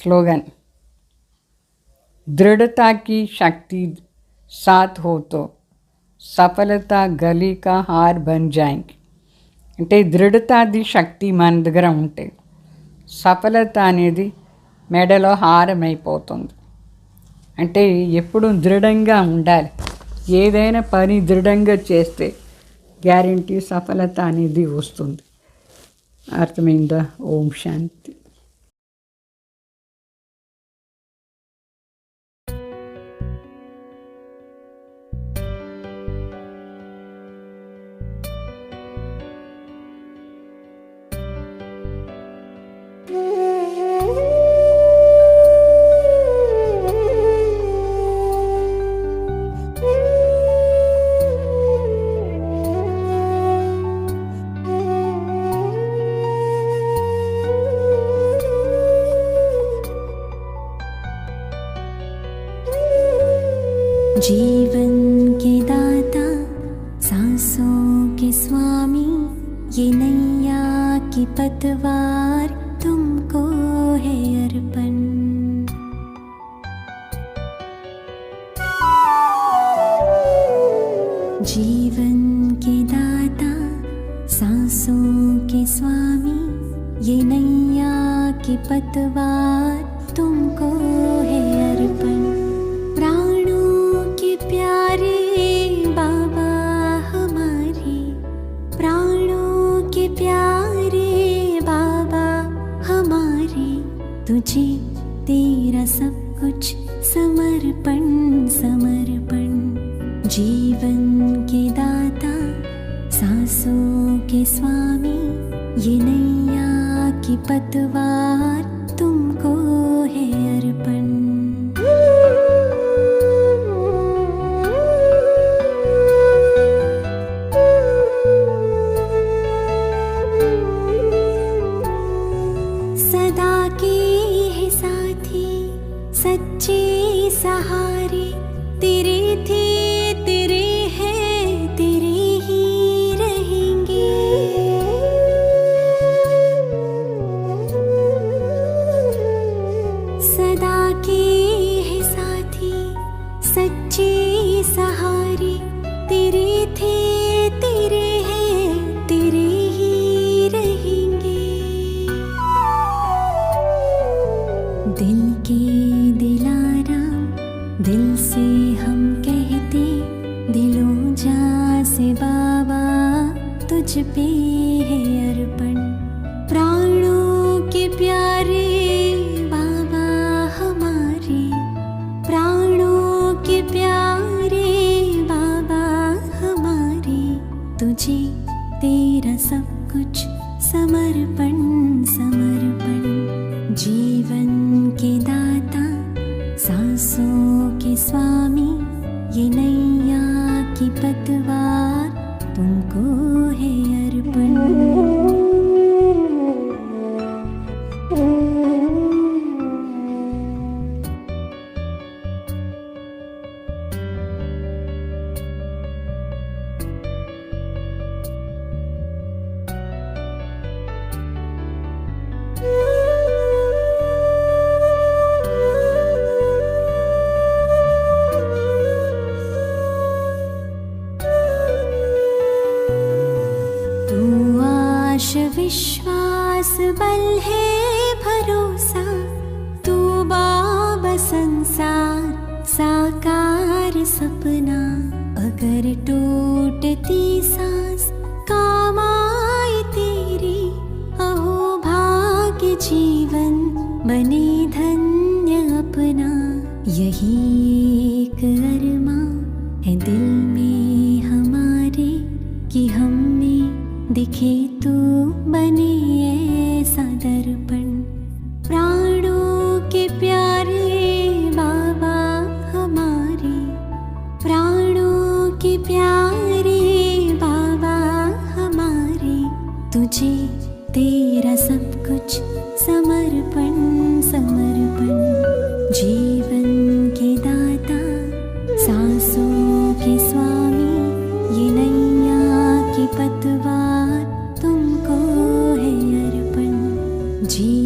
C: స్లోగన్ दृढ़ता की शक्ति साथ हो तो सफलता गली का हार बन जाएंगे. అంటే దృఢతాది శక్తి మన దగ్గర ఉంటే సఫలత అనేది మెడలో హారం అయిపోతుంది. అంటే ఎప్పుడు దృఢంగా ఉండాలి. ఏదైనా పని దృఢంగా చేస్తే గ్యారంటీ సఫలత అనేది వస్తుంది. అర్థమైందా? ఓం శాంతి.
A: जीवन के दाता सांसों के स्वामी, ये नैया की पतवार तुमको है अर्पण. जीवन के दाता सांसों के स्वामी, ये नैया की पतवार तुमको है अर्पण. प्यारे बाबा हमारे, प्राणों के प्यारे बाबा हमारे, तुझे तेरा सब कुछ समर्पण समर्पण. जीवन के दाता सांसों के स्वामी, ये नैया की पतवार तुमको है अर्पण. सच्चे सहारे तेरे थे, तेरे हैं, तेरे ही रहेंगे. सदा के है साथी, सच्चे सहारे तेरे थे, तेरे हैं, तेरे ही रहेंगे. दिल के दिल से हम कहते, दिलों जा से बाबा तुझ पे है अर्पण. प्राणों के प्यारे बाबा हमारे, प्राणों के प्यारे बाबा हमारे, तुझे तेरा सब कुछ समर्पण समर्पण. जीवन के दाता सांसों के स्वामी, ये नैया की पतवार तुमको है अर्पण. विश्वास बल है भरोसा, तू बाबा संसार साकार सपना. अगर टूटती सांस काम आए तेरी, अहो भाग्य जीवन बने धन्य अपना. यही एक अरमां है दिल में हमारे, कि हम में दिखे तू बने ऐसा दर्पण. प्राणों के प्यारे बाबा हमारे, प्राणों के प्यारे बाबा तेरा सब कुछ समर्पण समर्पण। जीवन के दाता, सांसों के स्वामी, ये नैया की पतवार तुमको है अर्पण। जी